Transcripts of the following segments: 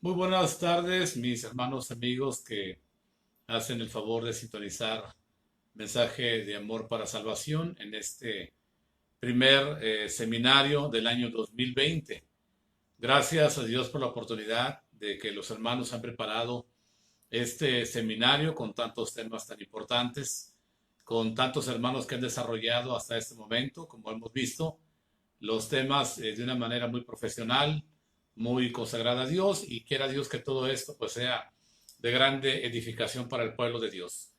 Muy buenas tardes, mis hermanos amigos que hacen el favor de sintonizar mensaje de amor para salvación en este primer seminario del año 2020. Gracias a Dios por la oportunidad de que los hermanos han preparado este seminario con tantos temas tan importantes, con tantos hermanos que han desarrollado hasta este momento, como hemos visto, los temas de una manera muy profesional, muy consagrada a Dios, y quiera Dios que todo esto pues sea de grande edificación para el pueblo de Dios.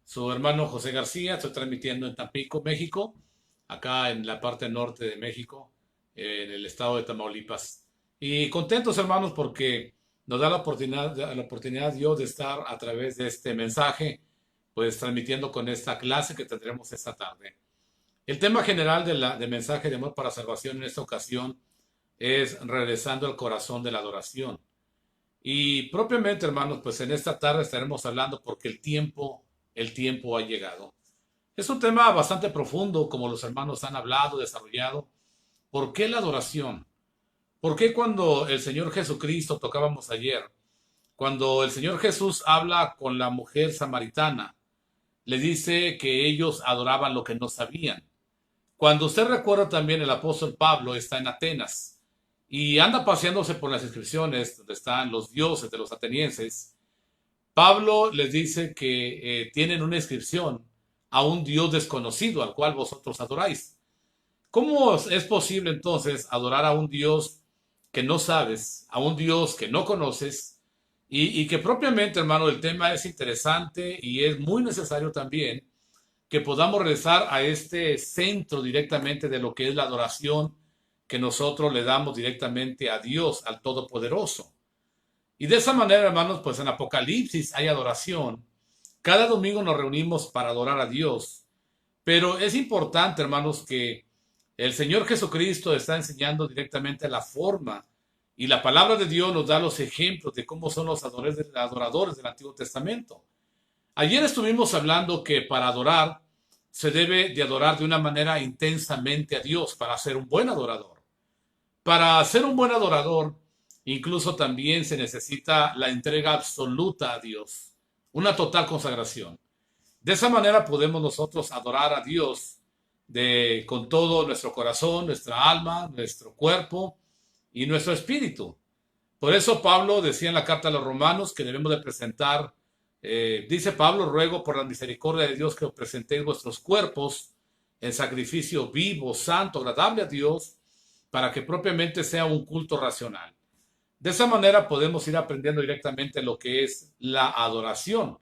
Su hermano José García, estoy transmitiendo en Tampico, México, acá en la parte norte de México, en el estado de Tamaulipas. Y contentos, hermanos, porque nos da la oportunidad Dios de estar a través de este mensaje, pues transmitiendo con esta clase que tendremos esta tarde. El tema general de mensaje de amor para salvación en esta ocasión es regresando al corazón de la adoración. Y propiamente, hermanos, pues en esta tarde estaremos hablando porque el tiempo ha llegado. Es un tema bastante profundo, como los hermanos han hablado, desarrollado. ¿Por qué la adoración? ¿Por qué cuando el Señor Jesucristo, tocábamos ayer, cuando el Señor Jesús habla con la mujer samaritana, le dice que ellos adoraban lo que no sabían? Cuando usted recuerda también el apóstol Pablo está en Atenas y anda paseándose por las inscripciones donde están los dioses de los atenienses, Pablo les dice que tienen una inscripción a un Dios desconocido al cual vosotros adoráis. ¿Cómo es posible entonces adorar a un Dios que no sabes, a un Dios que no conoces y que propiamente, hermano, el tema es interesante y es muy necesario también que podamos regresar a este centro directamente de lo que es la adoración que nosotros le damos directamente a Dios, al Todopoderoso? Y de esa manera, hermanos, pues en Apocalipsis hay adoración. Cada domingo nos reunimos para adorar a Dios. Pero es importante, hermanos, que el Señor Jesucristo está enseñando directamente la forma y la palabra de Dios nos da los ejemplos de cómo son los adoradores del Antiguo Testamento. Ayer estuvimos hablando que para adorar se debe de adorar de una manera intensamente a Dios para ser un buen adorador. Para ser un buen adorador, incluso también se necesita la entrega absoluta a Dios, una total consagración. De esa manera podemos nosotros adorar a Dios con todo nuestro corazón, nuestra alma, nuestro cuerpo y nuestro espíritu. Por eso Pablo decía en la carta a los romanos que debemos de presentar, dice Pablo, ruego por la misericordia de Dios que os presentéis vuestros cuerpos en sacrificio vivo, santo, agradable a Dios, para que propiamente sea un culto racional. De esa manera podemos ir aprendiendo directamente lo que es la adoración.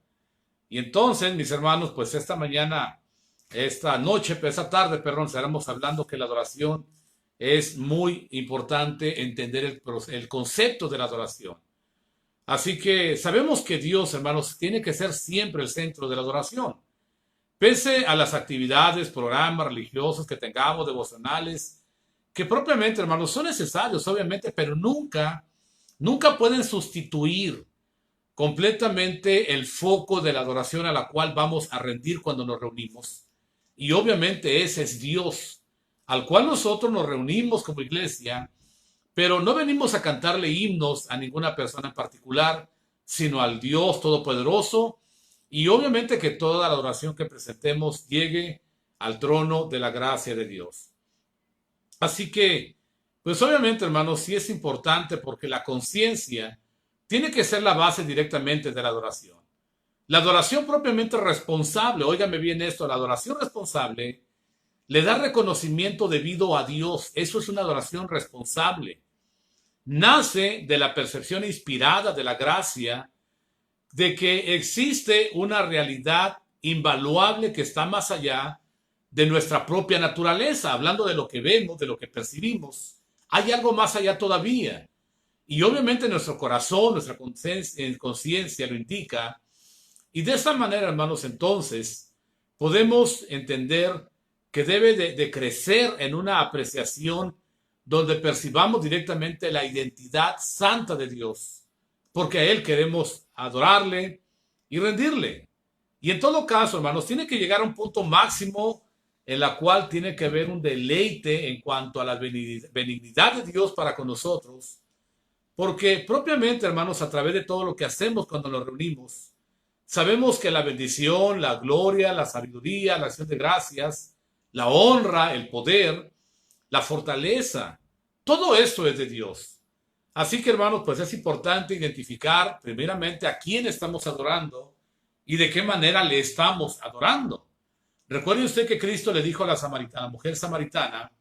Y entonces, mis hermanos, pues esta noche, esta tarde, perdón, estaremos hablando que la adoración es muy importante entender el concepto de la adoración. Así que sabemos que Dios, hermanos, tiene que ser siempre el centro de la adoración. Pese a las actividades, programas religiosos que tengamos, devocionales, que propiamente, hermanos, son necesarios, obviamente, pero nunca pueden sustituir completamente el foco de la adoración a la cual vamos a rendir cuando nos reunimos. Y obviamente ese es Dios, al cual nosotros nos reunimos como iglesia, pero no venimos a cantarle himnos a ninguna persona en particular, sino al Dios Todopoderoso. Y obviamente que toda la adoración que presentemos llegue al trono de la gracia de Dios. Así que, pues obviamente, hermanos, sí es importante porque la conciencia tiene que ser la base directamente de la adoración. La adoración propiamente responsable, óigame bien esto, la adoración responsable le da reconocimiento debido a Dios. Eso es una adoración responsable. Nace de la percepción inspirada de la gracia de que existe una realidad invaluable que está más allá de nuestra propia naturaleza, hablando de lo que vemos, de lo que percibimos. Hay algo más allá todavía. Y obviamente nuestro corazón, nuestra conciencia lo indica. Y de esta manera, hermanos, entonces podemos entender que debe de crecer en una apreciación donde percibamos directamente la identidad santa de Dios, porque a Él queremos adorarle y rendirle. Y en todo caso, hermanos, tiene que llegar a un punto máximo en la cual tiene que haber un deleite en cuanto a la benignidad de Dios para con nosotros, Porque propiamente, hermanos, a través de todo lo que hacemos cuando nos reunimos, sabemos que la bendición, la gloria, la sabiduría, la acción de gracias, la honra, el poder, la fortaleza, todo esto es de Dios. Así que, hermanos, pues es importante identificar primeramente a quién estamos adorando y de qué manera le estamos adorando. Recuerde usted que Cristo le dijo a a la mujer samaritana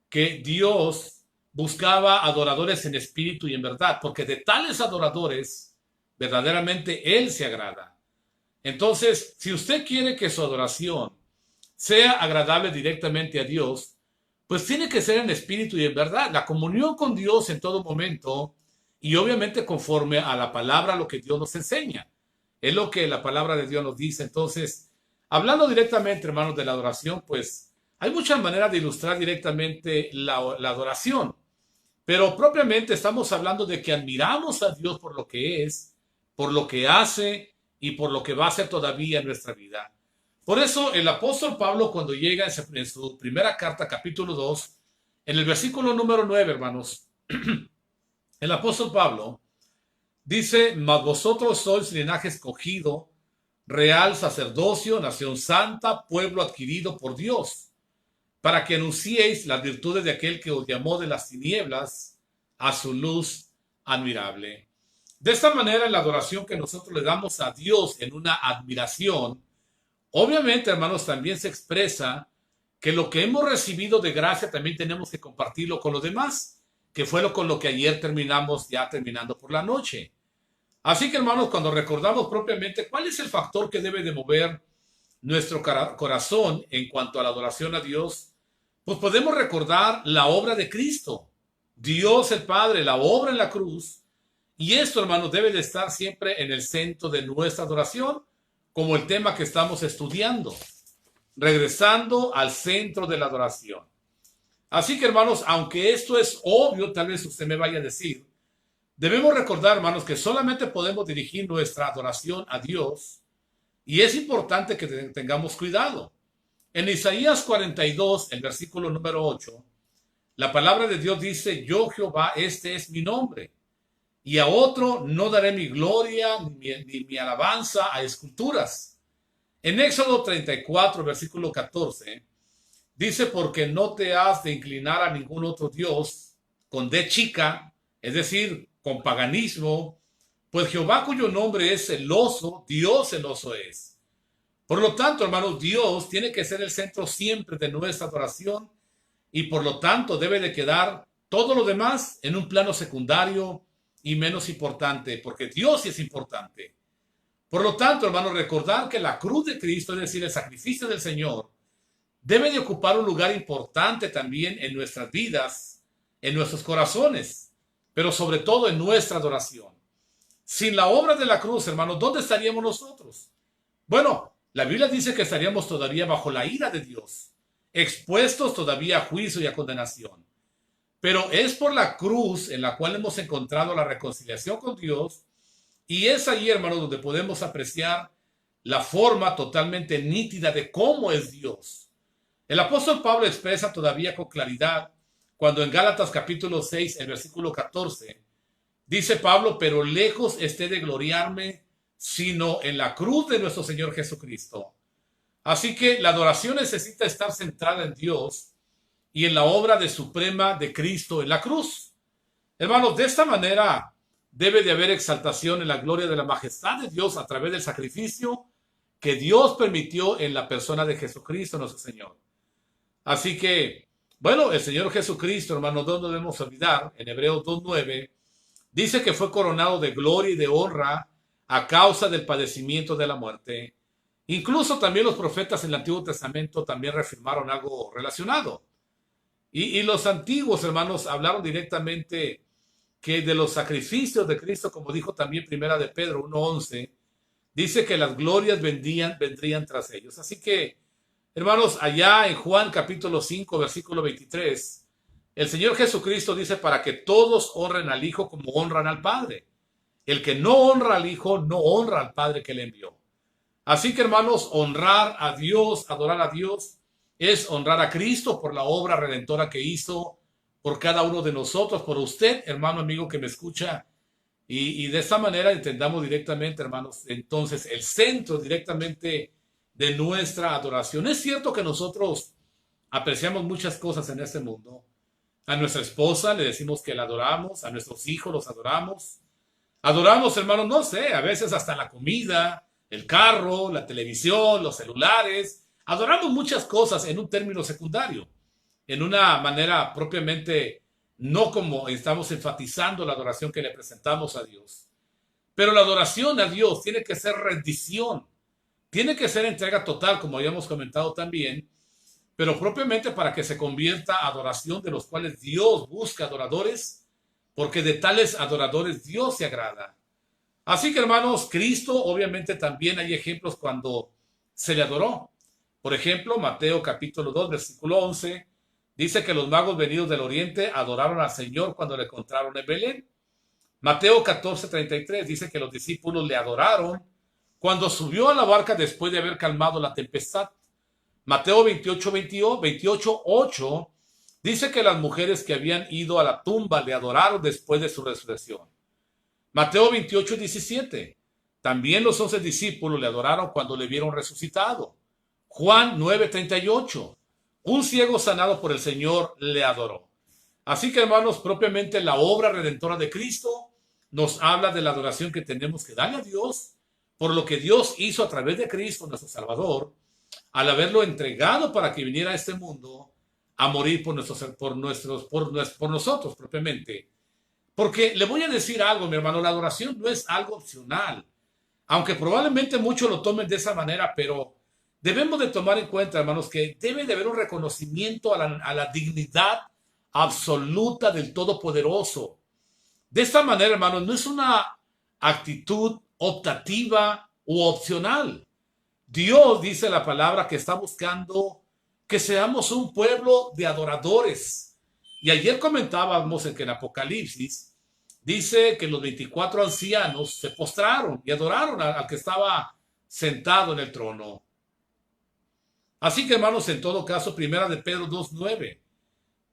que Dios buscaba adoradores en espíritu y en verdad, porque de tales adoradores verdaderamente Él se agrada. Entonces, si usted quiere que su adoración sea agradable directamente a Dios, pues tiene que ser en espíritu y en verdad. La comunión con Dios en todo momento y obviamente conforme a la palabra, lo que Dios nos enseña. Es lo que la palabra de Dios nos dice. Entonces, hablando directamente, hermanos, de la adoración, pues hay muchas maneras de ilustrar directamente la adoración. Pero propiamente estamos hablando de que admiramos a Dios por lo que es, por lo que hace y por lo que va a hacer todavía en nuestra vida. Por eso el apóstol Pablo cuando llega en su primera carta, capítulo 2, en el versículo número 9, hermanos, el apóstol Pablo dice, mas vosotros sois linaje escogido, real sacerdocio, nación santa, pueblo adquirido por Dios, para que anunciéis las virtudes de aquel que os llamó de las tinieblas a su luz admirable. De esta manera, en la adoración que nosotros le damos a Dios en una admiración, obviamente, hermanos, también se expresa que lo que hemos recibido de gracia también tenemos que compartirlo con los demás, que fue con lo que ayer terminamos, ya terminando por la noche. Así que, hermanos, cuando recordamos propiamente cuál es el factor que debe de mover nuestro corazón en cuanto a la adoración a Dios, pues podemos recordar la obra de Cristo, Dios el Padre, la obra en la cruz, y esto, hermanos, debe de estar siempre en el centro de nuestra adoración, como el tema que estamos estudiando, regresando al centro de la adoración. Así que, hermanos, aunque esto es obvio, tal vez usted me vaya a decir, debemos recordar, hermanos, que solamente podemos dirigir nuestra adoración a Dios y es importante que tengamos cuidado. En Isaías 42, el versículo número 8, la palabra de Dios dice, yo Jehová, este es mi nombre, y a otro no daré mi gloria ni mi alabanza a esculturas. En Éxodo 34, versículo 14, dice, porque no te has de inclinar a ningún otro Dios con D chica, es decir, con paganismo, pues Jehová cuyo nombre es celoso, Dios celoso es. Por lo tanto, hermanos, Dios tiene que ser el centro siempre de nuestra adoración y por lo tanto debe de quedar todo lo demás en un plano secundario y menos importante, porque Dios sí es importante. Por lo tanto, hermanos, recordar que la cruz de Cristo, es decir, el sacrificio del Señor, debe de ocupar un lugar importante también en nuestras vidas, en nuestros corazones, pero sobre todo en nuestra adoración. Sin la obra de la cruz, hermanos, ¿dónde estaríamos nosotros? Bueno, la Biblia dice que estaríamos todavía bajo la ira de Dios, expuestos todavía a juicio y a condenación. Pero es por la cruz en la cual hemos encontrado la reconciliación con Dios y es ahí, hermanos, donde podemos apreciar la forma totalmente nítida de cómo es Dios. El apóstol Pablo expresa todavía con claridad cuando en Gálatas capítulo 6, el versículo 14, dice Pablo, pero lejos esté de gloriarme, sino en la cruz de nuestro Señor Jesucristo. Así que la adoración necesita estar centrada en Dios y en la obra de suprema de Cristo en la cruz. Hermanos, de esta manera debe de haber exaltación en la gloria de la majestad de Dios a través del sacrificio que Dios permitió en la persona de Jesucristo nuestro Señor. Así que, bueno, el Señor Jesucristo, hermanos, no debemos olvidar, en Hebreos 2:9, dice que fue coronado de gloria y de honra a causa del padecimiento de la muerte. Incluso también los profetas en el Antiguo Testamento también reafirmaron algo relacionado. Y los antiguos, hermanos, hablaron directamente que de los sacrificios de Cristo, como dijo también Primera de Pedro 1:11, dice que las glorias vendrían tras ellos. Así que, hermanos, allá en Juan capítulo 5, versículo 23, el Señor Jesucristo dice para que todos honren al Hijo como honran al Padre. El que no honra al Hijo, no honra al Padre que le envió. Así que, hermanos, honrar a Dios, adorar a Dios, es honrar a Cristo por la obra redentora que hizo por cada uno de nosotros, por usted, hermano amigo que me escucha. Y de esta manera entendamos directamente, hermanos, entonces el centro directamente de nuestra adoración. Es cierto que nosotros apreciamos muchas cosas en este mundo. A nuestra esposa le decimos que la adoramos, a nuestros hijos los adoramos. Adoramos, hermanos, no sé, a veces hasta la comida, el carro, la televisión, los celulares. Adoramos muchas cosas en un término secundario, en una manera propiamente no como estamos enfatizando la adoración que le presentamos a Dios. Pero la adoración a Dios tiene que ser rendición, tiene que ser entrega total, como habíamos comentado también, pero propiamente para que se convierta adoración de los cuales Dios busca adoradores, porque de tales adoradores Dios se agrada. Así que, hermanos, Cristo obviamente también hay ejemplos cuando se le adoró. Por ejemplo, Mateo capítulo 2, versículo 11, dice que los magos venidos del oriente adoraron al Señor cuando le encontraron en Belén. Mateo 14:33 dice que los discípulos le adoraron cuando subió a la barca después de haber calmado la tempestad. Mateo 28:8 dice que las mujeres que habían ido a la tumba le adoraron después de su resurrección. Mateo 28:17 también los 11 discípulos le adoraron cuando le vieron resucitado. Juan 9:38 un ciego sanado por el Señor le adoró. Así que, hermanos, propiamente la obra redentora de Cristo nos habla de la adoración que tenemos que darle a Dios por lo que Dios hizo a través de Cristo, nuestro Salvador, al haberlo entregado para que viniera a este mundo a morir por nosotros propiamente. Porque le voy a decir algo, mi hermano, la adoración no es algo opcional, aunque probablemente muchos lo tomen de esa manera, pero debemos de tomar en cuenta, hermanos, que debe de haber un reconocimiento a la dignidad absoluta del Todopoderoso. De esta manera, hermanos, no es una actitud optativa u opcional. Dios dice la palabra que está buscando que seamos un pueblo de adoradores. Y ayer comentábamos en que en Apocalipsis dice que los 24 ancianos se postraron y adoraron al que estaba sentado en el trono. Así que, hermanos, en todo caso, primera de Pedro 2:9.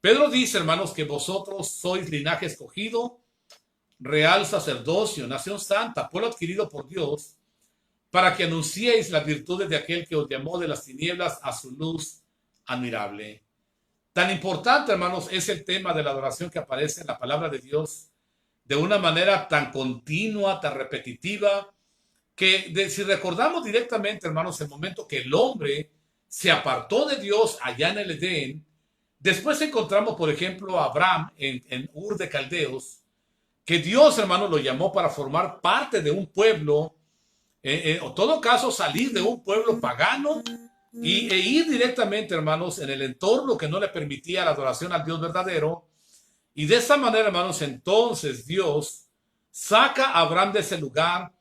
Pedro dice, hermanos, que vosotros sois linaje escogido, real sacerdocio, nación santa, pueblo adquirido por Dios, para que anunciéis las virtudes de aquel que os llamó de las tinieblas a su luz admirable. Tan importante, hermanos, es el tema de la adoración que aparece en la palabra de Dios de una manera tan continua, tan repetitiva, que si recordamos directamente, hermanos, el momento que el hombre se apartó de Dios allá en el Edén, después encontramos, por ejemplo, a Abraham en Ur de Caldeos, que Dios, hermanos, lo llamó para formar parte de un pueblo, en todo caso salir de un pueblo pagano e ir directamente, hermanos, en el entorno que no le permitía la adoración al Dios verdadero. Y de esa manera, hermanos, entonces Dios saca a Abraham de ese lugar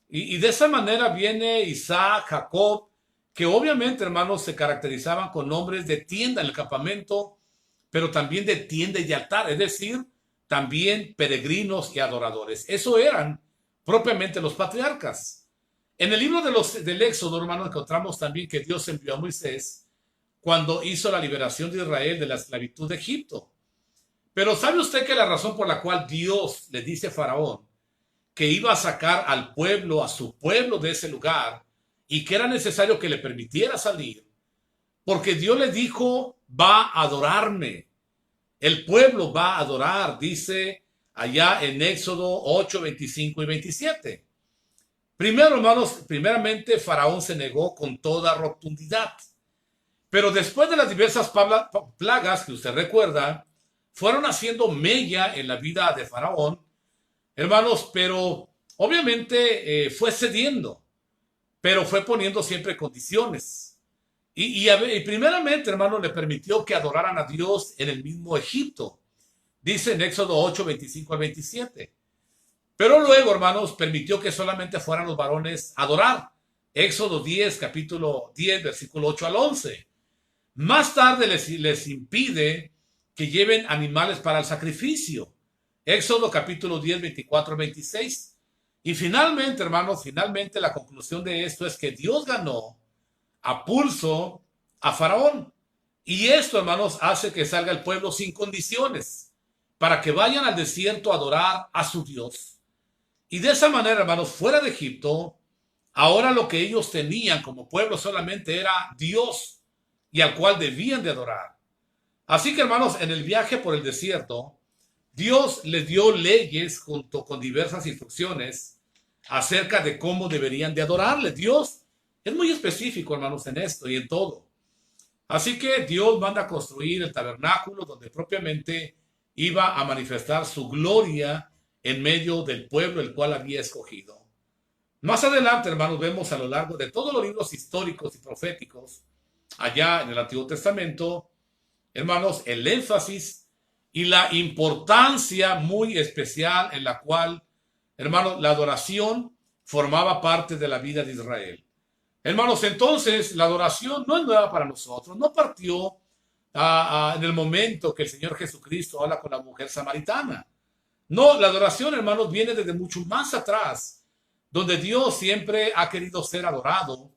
y de esa manera viene Isaac, Jacob, que obviamente, hermanos, se caracterizaban con nombres de tienda en el campamento, pero también de tienda y altar, es decir, también peregrinos y adoradores. Eso eran propiamente los patriarcas. En el libro del Éxodo, hermanos, encontramos también que Dios envió a Moisés cuando hizo la liberación de Israel de la esclavitud de Egipto. Pero ¿sabe usted que la razón por la cual Dios le dice a Faraón que iba a sacar al pueblo, a su pueblo de ese lugar, y que era necesario que le permitiera salir? Porque Dios le dijo, va a adorarme. El pueblo va a adorar, dice allá en Éxodo 8, 25 y 27. Primero, hermanos, primeramente Faraón se negó con toda rotundidad. Pero después de las diversas plagas que usted recuerda, fueron haciendo mella en la vida de Faraón, hermanos, pero obviamente fue cediendo, pero fue poniendo siempre condiciones. Y primeramente, hermanos, le permitió que adoraran a Dios en el mismo Egipto. Dice en Éxodo 8, 25 al 27. Pero luego, hermanos, permitió que solamente fueran los varones a adorar. Éxodo 10, capítulo 10, versículo 8 al 11. Más tarde les impide que lleven animales para el sacrificio. Éxodo capítulo 10, 24 al 26. Y finalmente, hermanos, finalmente la conclusión de esto es que Dios ganó a pulso a Faraón. Y esto, hermanos, hace que salga el pueblo sin condiciones. para que vayan al desierto a adorar a su Dios. Y de esa manera, hermanos, fuera de Egipto, ahora lo que ellos tenían como pueblo solamente era Dios y al cual debían de adorar. Así que, hermanos, en el viaje por el desierto, Dios les dio leyes junto con diversas instrucciones acerca de cómo deberían de adorarle. Dios es muy específico, hermanos, en esto y en todo. Así que Dios manda a construir el tabernáculo donde propiamente iba a manifestar su gloria en medio del pueblo el cual había escogido. Más adelante, hermanos, vemos a lo largo de todos los libros históricos y proféticos, allá en el Antiguo Testamento, hermanos, el énfasis y la importancia muy especial en la cual, hermanos, la adoración formaba parte de la vida de Israel. Hermanos, entonces la adoración no es nueva para nosotros, no partió en el momento que el Señor Jesucristo habla con la mujer samaritana. No, la adoración, hermanos, viene desde mucho más atrás, donde Dios siempre ha querido ser adorado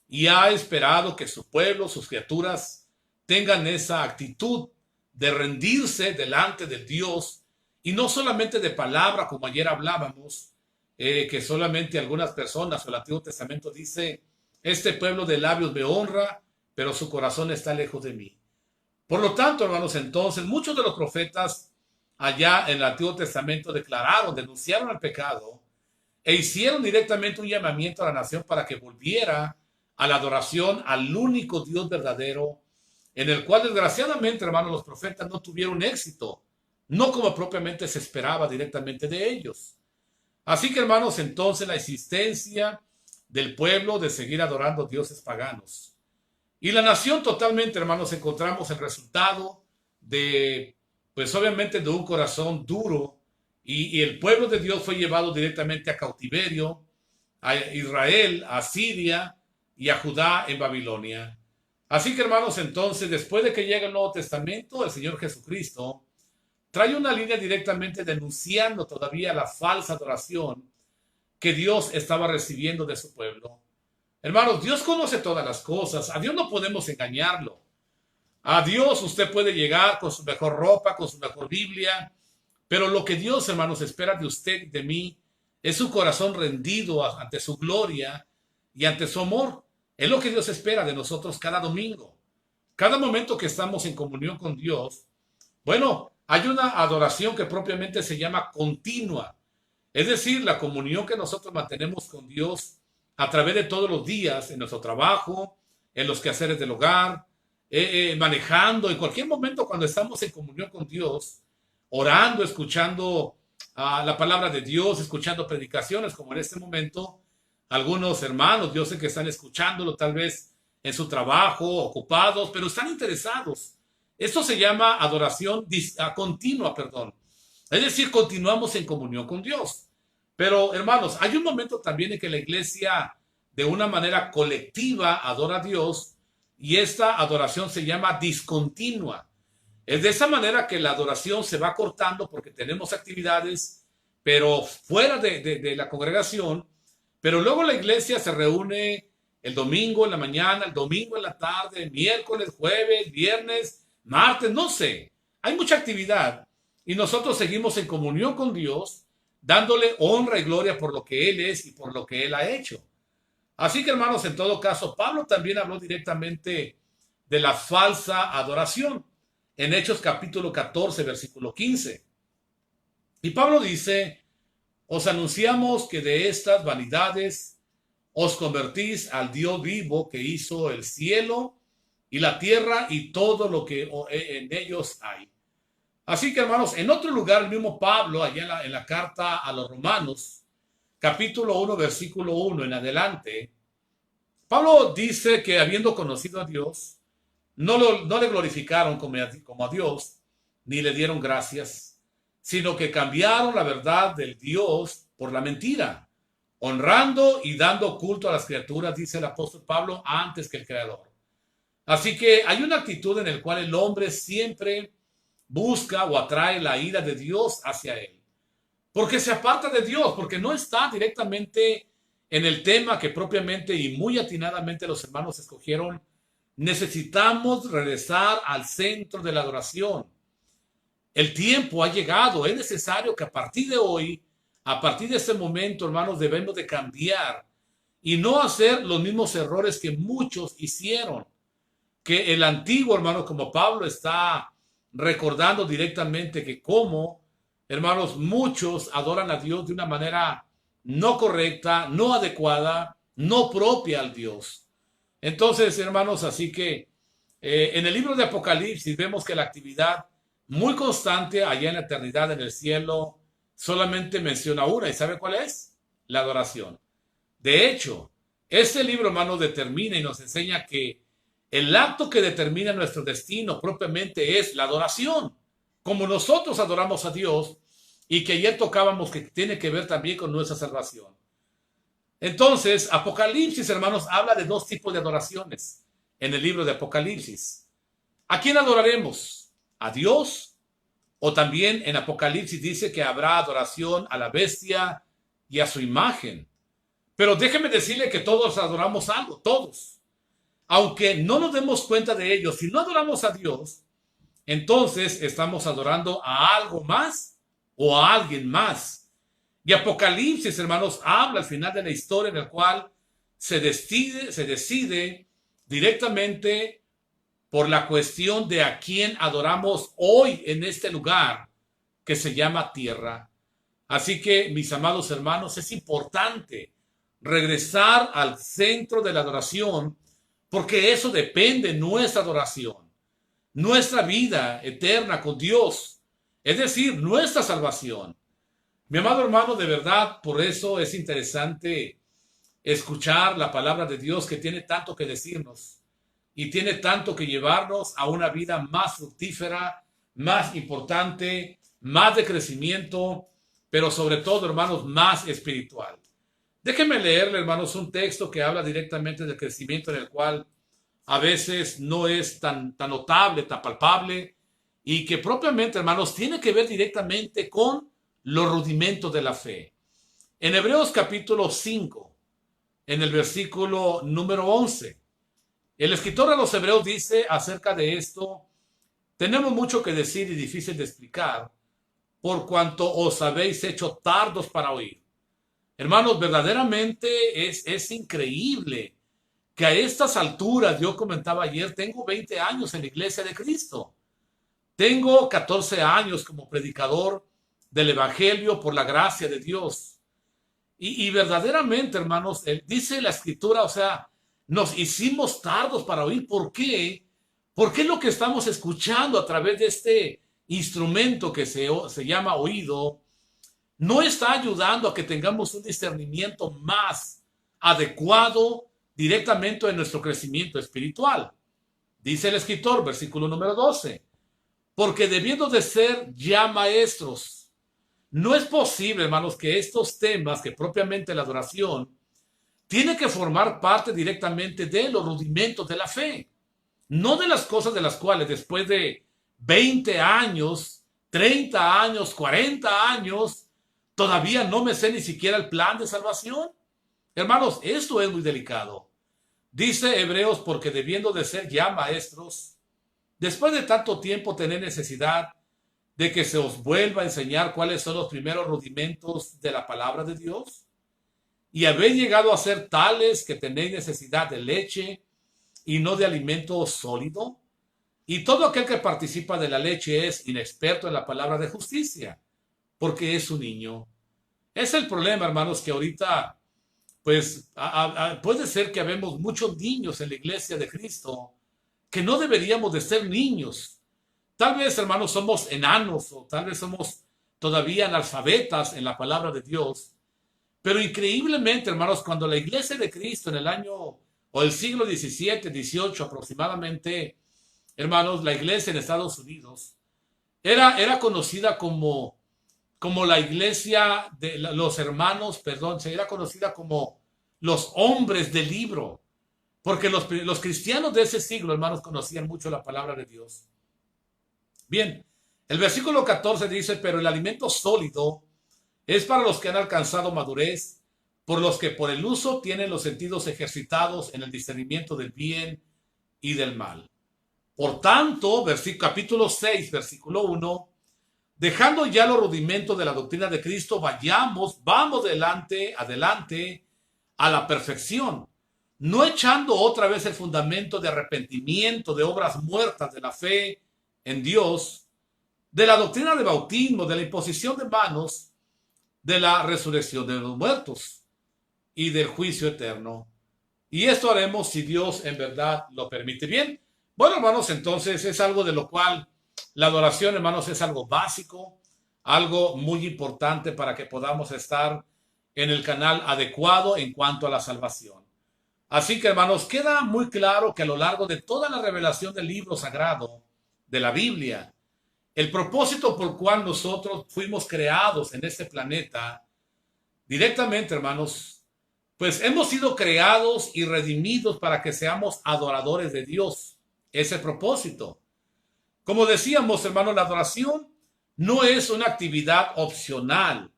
y ha esperado que su pueblo, sus criaturas, tengan esa actitud de rendirse delante del Dios y no solamente de palabra, como ayer hablábamos, que solamente algunas personas o el Antiguo Testamento dice, este pueblo de labios me honra, pero su corazón está lejos de mí. Por lo tanto, hermanos, entonces muchos de los profetas allá en el Antiguo Testamento declararon, denunciaron el pecado e hicieron directamente un llamamiento a la nación para que volviera a la adoración al único Dios verdadero, en el cual desgraciadamente, hermanos, los profetas no tuvieron éxito, no como propiamente se esperaba directamente de ellos. Así que, hermanos, entonces la existencia del pueblo de seguir adorando dioses paganos. Y la nación totalmente, hermanos, encontramos el resultado de, pues obviamente de un corazón duro y el pueblo de Dios fue llevado directamente a cautiverio, a Israel, a Siria y a Judá en Babilonia. Así que, hermanos, entonces, después de que llega el Nuevo Testamento, el Señor Jesucristo trae una línea directamente denunciando todavía la falsa adoración que Dios estaba recibiendo de su pueblo. Hermanos, Dios conoce todas las cosas. A Dios no podemos engañarlo. A Dios usted puede llegar con su mejor ropa, con su mejor Biblia, pero lo que Dios, hermanos, espera de usted y de mí es su corazón rendido ante su gloria y ante su amor. Es lo que Dios espera de nosotros cada domingo. Cada momento que estamos en comunión con Dios, bueno, hay una adoración que propiamente se llama continua. Es decir, la comunión que nosotros mantenemos con Dios a través de todos los días, en nuestro trabajo, en los quehaceres del hogar, manejando, en cualquier momento cuando estamos en comunión con Dios, orando, escuchando la palabra de Dios, escuchando predicaciones, como en este momento, algunos hermanos, yo sé que están escuchándolo tal vez en su trabajo, ocupados, pero están interesados. Esto se llama adoración continua, perdón. Es decir, continuamos en comunión con Dios. Pero, hermanos, hay un momento también en que la iglesia, de una manera colectiva, adora a Dios y esta adoración se llama discontinua. Es de esa manera que la adoración se va cortando porque tenemos actividades, pero fuera de la congregación, pero luego la iglesia se reúne el domingo en la mañana, el domingo en la tarde, miércoles, jueves, viernes, martes, no sé. Hay mucha actividad y nosotros seguimos en comunión con Dios, dándole honra y gloria por lo que Él es y por lo que Él ha hecho. Así que, hermanos, en todo caso, Pablo también habló directamente de la falsa adoración en Hechos capítulo 14, versículo 15. Y Pablo dice, os anunciamos que de estas vanidades os convertís al Dios vivo que hizo el cielo y la tierra y todo lo que en ellos hay. Así que, hermanos, en otro lugar, el mismo Pablo, allá en la carta a los Romanos, capítulo 1, versículo 1 en adelante, Pablo dice que habiendo conocido a Dios, no le glorificaron como a Dios, ni le dieron gracias, sino que cambiaron la verdad del Dios por la mentira, honrando y dando culto a las criaturas, dice el apóstol Pablo, antes que el Creador. Así que hay una actitud en la cual el hombre siempre busca o atrae la ira de Dios hacia él, porque se aparta de Dios, porque no está directamente en el tema que propiamente y muy atinadamente los hermanos escogieron. Necesitamos regresar al centro de la adoración. El tiempo ha llegado. Es necesario que a partir de hoy, a partir de este momento, hermanos, debemos de cambiar y no hacer los mismos errores que muchos hicieron. Que el antiguo, hermano, como Pablo está recordando directamente que como, hermanos, muchos adoran a Dios de una manera no correcta, no adecuada, no propia al Dios. Entonces, hermanos, así que en el libro de Apocalipsis vemos que la actividad muy constante allá en la eternidad, en el cielo, solamente menciona una. ¿Y sabe cuál es? La adoración. De hecho, este libro, hermanos, determina y nos enseña que el acto que determina nuestro destino propiamente es la adoración. Como nosotros adoramos a Dios y que ayer tocábamos que tiene que ver también con nuestra salvación. Entonces, Apocalipsis, hermanos, habla de dos tipos de adoraciones en el libro de Apocalipsis. ¿A quién adoraremos? ¿A Dios? O también en Apocalipsis dice que habrá adoración a la bestia y a su imagen. Pero déjeme decirle que todos adoramos algo, todos. Aunque no nos demos cuenta de ello, si no adoramos a Dios, entonces estamos adorando a algo más o a alguien más. Y Apocalipsis, hermanos, habla al final de la historia en el cual se decide directamente por la cuestión de a quién adoramos hoy en este lugar que se llama tierra. Así que, mis amados hermanos, es importante regresar al centro de la adoración, porque eso depende de nuestra adoración, nuestra vida eterna con Dios, es decir, nuestra salvación. Mi amado hermano, de verdad, por eso es interesante escuchar la palabra de Dios que tiene tanto que decirnos y tiene tanto que llevarnos a una vida más fructífera, más importante, más de crecimiento, pero sobre todo, hermanos, más espiritual. Déjenme leerle, hermanos, un texto que habla directamente del crecimiento en el cual a veces no es tan notable, tan palpable, y que propiamente, hermanos, tiene que ver directamente con los rudimentos de la fe. En Hebreos capítulo 5, en el versículo número 11, el escritor a los Hebreos dice acerca de esto: tenemos mucho que decir y difícil de explicar, por cuanto os habéis hecho tardos para oír. Hermanos, verdaderamente es increíble que a estas alturas, yo comentaba ayer, tengo 20 años en la iglesia de Cristo. Tengo 14 años como predicador del Evangelio por la gracia de Dios. Y verdaderamente, hermanos, dice la Escritura, o sea, nos hicimos tardos para oír. ¿Por qué? Porque lo que estamos escuchando a través de este instrumento que se llama oído no está ayudando a que tengamos un discernimiento más adecuado directamente en nuestro crecimiento espiritual. Dice el escritor, versículo número 12, porque debiendo de ser ya maestros, no es posible, hermanos, que estos temas, que propiamente la adoración, tiene que formar parte directamente de los rudimentos de la fe, no de las cosas de las cuales después de 20 años, 30 años, 40 años, todavía no me sé ni siquiera el plan de salvación. Hermanos, esto es muy delicado. Dice Hebreos, porque debiendo de ser ya maestros, después de tanto tiempo tener necesidad de que se os vuelva a enseñar cuáles son los primeros rudimentos de la palabra de Dios, y habéis llegado a ser tales que tenéis necesidad de leche y no de alimento sólido. Y todo aquel que participa de la leche es inexperto en la palabra de justicia, porque es un niño. Es el problema, hermanos, que ahorita, pues, puede ser que habemos muchos niños en la iglesia de Cristo que no deberíamos de ser niños. Tal vez, hermanos, somos enanos o tal vez somos todavía analfabetas en la palabra de Dios. Pero increíblemente, hermanos, cuando la iglesia de Cristo en el año o el siglo XVII, XVIII aproximadamente, hermanos, la iglesia en Estados Unidos era conocida como la iglesia de los hermanos, perdón, se era conocida como los hombres del libro, porque los cristianos de ese siglo, hermanos, conocían mucho la palabra de Dios. Bien, el versículo 14 dice, pero el alimento sólido es para los que han alcanzado madurez, por los que por el uso tienen los sentidos ejercitados en el discernimiento del bien y del mal. Por tanto, capítulo 6, versículo 1, Dejando ya los rudimentos de la doctrina de Cristo, vamos adelante a la perfección, no echando otra vez el fundamento de arrepentimiento, de obras muertas, de la fe en Dios, de la doctrina de bautismo, de la imposición de manos, de la resurrección de los muertos y del juicio eterno. Y esto haremos si Dios en verdad lo permite. Bien, bueno, hermanos, entonces es algo de lo cual la adoración, hermanos, es algo básico, algo muy importante para que podamos estar en el canal adecuado en cuanto a la salvación. Así que, hermanos, queda muy claro que a lo largo de toda la revelación del libro sagrado de la Biblia, el propósito por el cual nosotros fuimos creados en este planeta, directamente, hermanos, pues hemos sido creados y redimidos para que seamos adoradores de Dios. Ese propósito. Como decíamos, hermanos, la adoración no es una actividad opcional,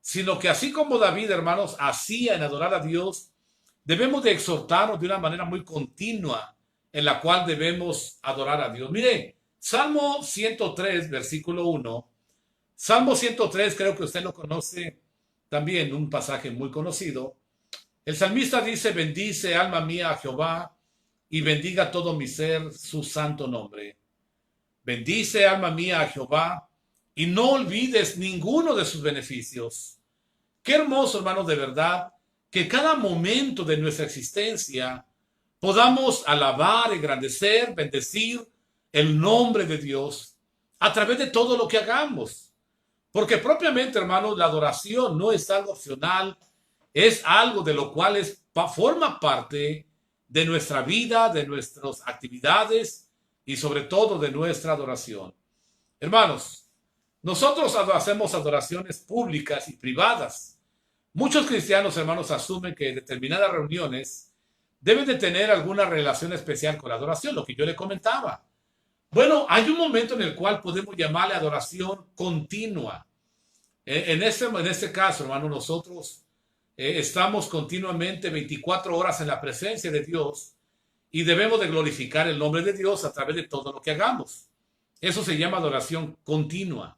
sino que así como David, hermanos, hacía en adorar a Dios, debemos de exhortarnos de una manera muy continua en la cual debemos adorar a Dios. Mire, Salmo 103, versículo 1. Salmo 103, creo que usted lo conoce también, un pasaje muy conocido. El salmista dice: bendice alma mía a Jehová y bendiga todo mi ser su santo nombre. Bendice alma mía a Jehová y no olvides ninguno de sus beneficios. Qué hermoso, hermanos, de verdad, que cada momento de nuestra existencia podamos alabar, engrandecer, bendecir el nombre de Dios a través de todo lo que hagamos. Porque propiamente, hermanos, la adoración no es algo opcional, es algo de lo cual forma parte de nuestra vida, de nuestras actividades y sobre todo de nuestra adoración. Hermanos, nosotros hacemos adoraciones públicas y privadas. Muchos cristianos, hermanos, asumen que determinadas reuniones deben de tener alguna relación especial con la adoración, lo que yo le comentaba. Bueno, hay un momento en el cual podemos llamarle adoración continua. En este caso, hermano, nosotros estamos continuamente 24 horas en la presencia de Dios y debemos de glorificar el nombre de Dios a través de todo lo que hagamos. Eso se llama adoración continua.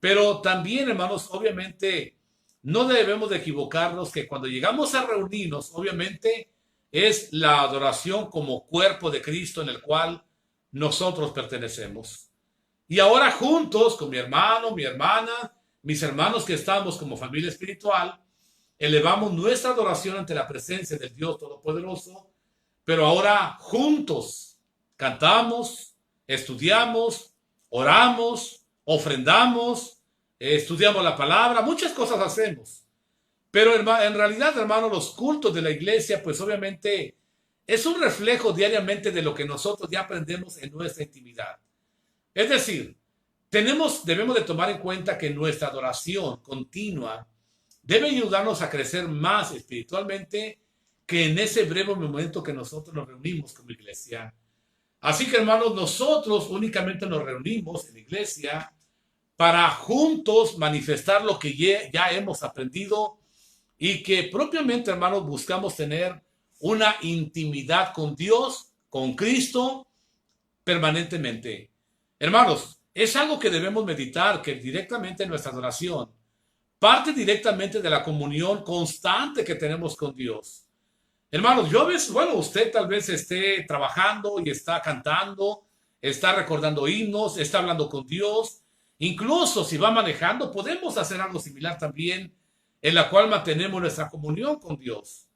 Pero también, hermanos, obviamente no debemos de equivocarnos que cuando llegamos a reunirnos, obviamente es la adoración como cuerpo de Cristo en el cual nosotros pertenecemos. Y ahora juntos, con mi hermano, mi hermana, mis hermanos que estamos como familia espiritual, elevamos nuestra adoración ante la presencia del Dios Todopoderoso, pero ahora juntos cantamos, estudiamos, oramos, ofrendamos, estudiamos la palabra, muchas cosas hacemos. Pero en realidad, hermano, los cultos de la iglesia, pues obviamente es un reflejo diariamente de lo que nosotros ya aprendemos en nuestra intimidad. Es decir, debemos de tomar en cuenta que nuestra adoración continua debe ayudarnos a crecer más espiritualmente que en ese breve momento que nosotros nos reunimos como iglesia. Así que, hermanos, nosotros únicamente nos reunimos en la iglesia para juntos manifestar lo que ya hemos aprendido y que propiamente, hermanos, buscamos tener una intimidad con Dios, con Cristo, permanentemente. Hermanos, es algo que debemos meditar, que directamente en nuestra adoración parte directamente de la comunión constante que tenemos con Dios. Hermanos, yo a veces, bueno, usted tal vez esté trabajando y está cantando, está recordando himnos, está hablando con Dios. Incluso si va manejando, podemos hacer algo similar también, en la cual mantenemos nuestra comunión con Dios.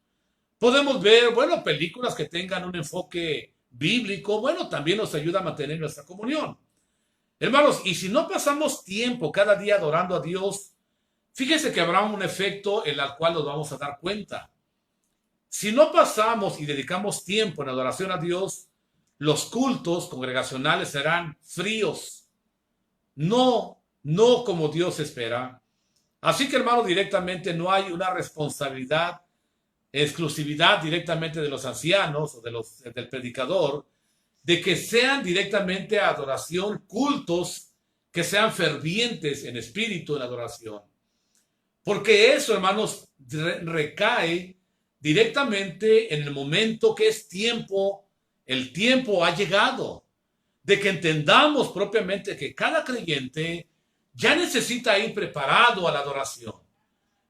Podemos ver, bueno, películas que tengan un enfoque bíblico, bueno, también nos ayuda a mantener nuestra comunión. Hermanos, y si no pasamos tiempo cada día adorando a Dios, fíjese que habrá un efecto en el cual nos vamos a dar cuenta. Si no pasamos y dedicamos tiempo en adoración a Dios, los cultos congregacionales serán fríos. No como Dios espera. Así que, hermano, directamente no hay una responsabilidad, exclusividad directamente de los ancianos o del predicador, de que sean directamente adoración, cultos que sean fervientes en espíritu en adoración. Porque eso, hermanos, recae directamente en el momento que es tiempo, el tiempo ha llegado, de que entendamos propiamente que cada creyente ya necesita ir preparado a la adoración.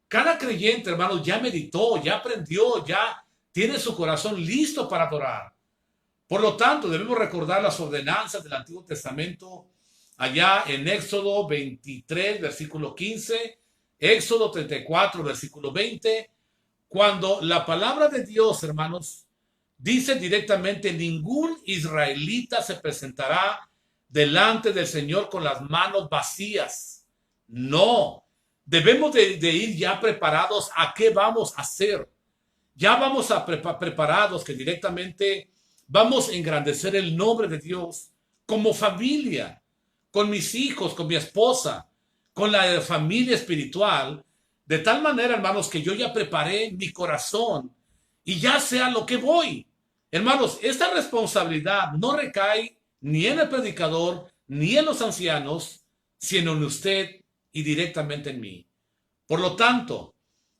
Cada creyente, hermanos, ya meditó, ya aprendió, ya tiene su corazón listo para adorar. Por lo tanto, debemos recordar las ordenanzas del Antiguo Testamento allá en Éxodo 23, versículo 15, Éxodo 34, versículo 20, cuando la palabra de Dios, hermanos, dice directamente: ningún israelita se presentará delante del Señor con las manos vacías. No, debemos de ir ya preparados a qué vamos a hacer. Ya vamos a preparados que directamente vamos a engrandecer el nombre de Dios como familia, con mis hijos, con mi esposa, con la familia espiritual, de tal manera, hermanos, que yo ya preparé mi corazón y ya sé a lo que voy. Hermanos, esta responsabilidad no recae ni en el predicador, ni en los ancianos, sino en usted y directamente en mí. Por lo tanto,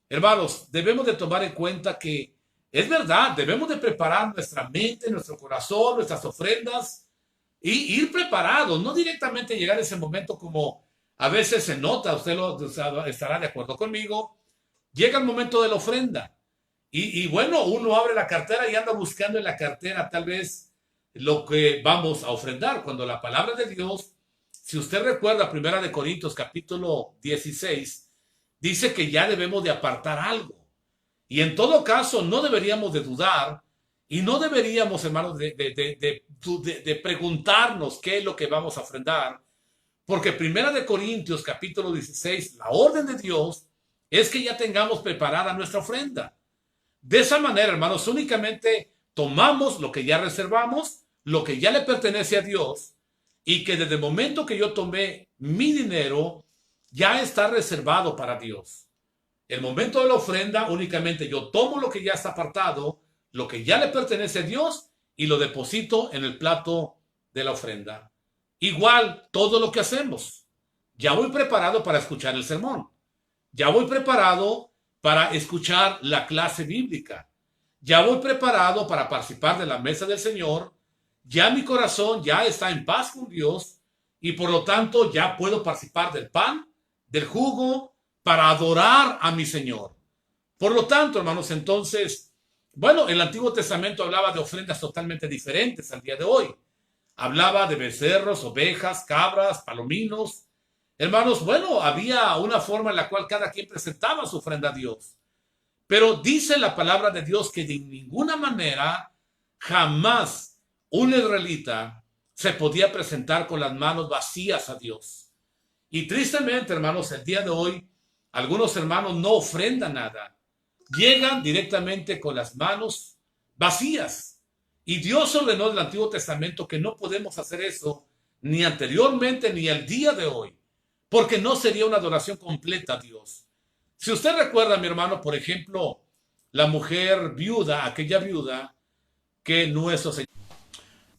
hermanos, debemos de tomar en cuenta que es verdad, debemos de preparar nuestra mente, nuestro corazón, nuestras ofrendas y ir preparados, no directamente llegar a ese momento como a veces se nota, usted estará de acuerdo conmigo, llega el momento de la ofrenda y bueno, uno abre la cartera y anda buscando en la cartera tal vez lo que vamos a ofrendar, cuando la palabra de Dios, si usted recuerda 1 Corintios capítulo 16, dice que ya debemos de apartar algo. Y en todo caso, no deberíamos de dudar y no deberíamos, hermanos, de preguntarnos qué es lo que vamos a ofrendar, porque 1 Corintios capítulo 16, la orden de Dios es que ya tengamos preparada nuestra ofrenda. De esa manera, hermanos, únicamente tomamos lo que ya reservamos, lo que ya le pertenece a Dios, y que desde el momento que yo tomé mi dinero, ya está reservado para Dios. El momento de la ofrenda, únicamente yo tomo lo que ya está apartado, lo que ya le pertenece a Dios, y lo deposito en el plato de la ofrenda. Igual todo lo que hacemos. Ya voy preparado para escuchar el sermón. Ya voy preparado para escuchar la clase bíblica. Ya voy preparado para participar de la mesa del Señor. Ya mi corazón ya está en paz con Dios y por lo tanto ya puedo participar del pan, del jugo, para adorar a mi Señor. Por lo tanto, hermanos, entonces, bueno, el Antiguo Testamento hablaba de ofrendas totalmente diferentes al día de hoy. Hablaba de becerros, ovejas, cabras, palominos. Hermanos, bueno, había una forma en la cual cada quien presentaba su ofrenda a Dios. Pero dice la palabra de Dios que de ninguna manera, jamás un israelita se podía presentar con las manos vacías a Dios. Y tristemente, hermanos, el día de hoy, algunos hermanos no ofrendan nada. Llegan directamente con las manos vacías. Y Dios ordenó en el Antiguo Testamento que no podemos hacer eso ni anteriormente ni al día de hoy, porque no sería una adoración completa a Dios. Si usted recuerda, mi hermano, por ejemplo, la mujer viuda, aquella viuda que nuestro Señor...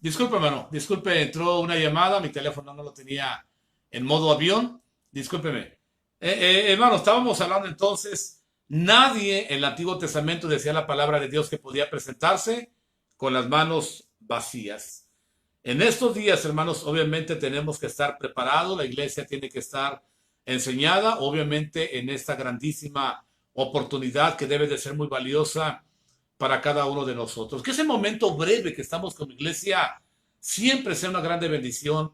Disculpe, hermano, disculpe, entró una llamada, mi teléfono no lo tenía en modo avión, discúlpeme. Hermano, estábamos hablando entonces, nadie en el Antiguo Testamento decía la palabra de Dios que podía presentarse con las manos vacías. En estos días, hermanos, obviamente tenemos que estar preparados, la iglesia tiene que estar enseñada, obviamente en esta grandísima oportunidad que debe de ser muy valiosa para cada uno de nosotros. Que ese momento breve que estamos como iglesia siempre sea una grande bendición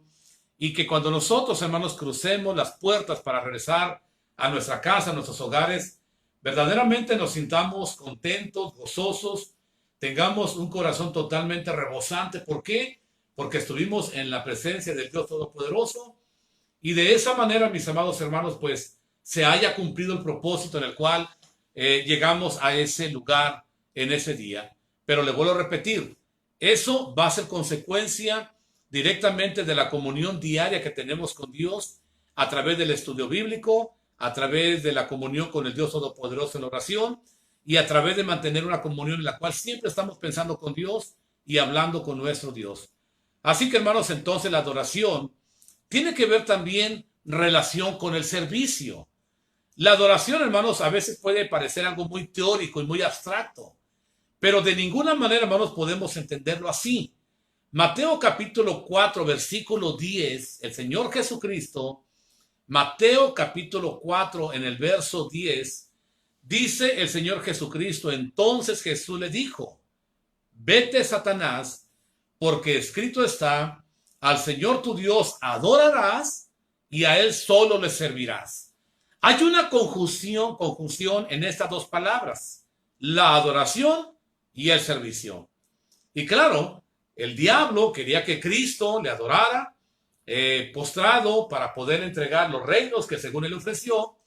y que cuando nosotros, hermanos, crucemos las puertas para regresar a nuestra casa, a nuestros hogares, verdaderamente nos sintamos contentos, gozosos, tengamos un corazón totalmente rebosante. ¿Por qué? Porque estuvimos en la presencia del Dios Todopoderoso y de esa manera, mis amados hermanos, pues se haya cumplido el propósito en el cual llegamos a ese lugar en ese día. Pero le vuelvo a repetir, eso va a ser consecuencia directamente de la comunión diaria que tenemos con Dios a través del estudio bíblico, a través de la comunión con el Dios Todopoderoso en la oración y a través de mantener una comunión en la cual siempre estamos pensando con Dios y hablando con nuestro Dios. Así que, hermanos, entonces la adoración tiene que ver también relación con el servicio. La adoración, hermanos, a veces puede parecer algo muy teórico y muy abstracto, pero de ninguna manera, hermanos, podemos entenderlo así. Mateo capítulo 4, versículo 10, el Señor Jesucristo Mateo capítulo 4 en el verso 10, dice el Señor Jesucristo: entonces Jesús le dijo, vete, Satanás, porque escrito está, al Señor tu Dios adorarás y a Él solo le servirás. Hay una conjunción en estas dos palabras, la adoración y el servicio. Y claro, el diablo quería que Cristo le adorara, postrado para poder entregar los reinos que según él ofreció,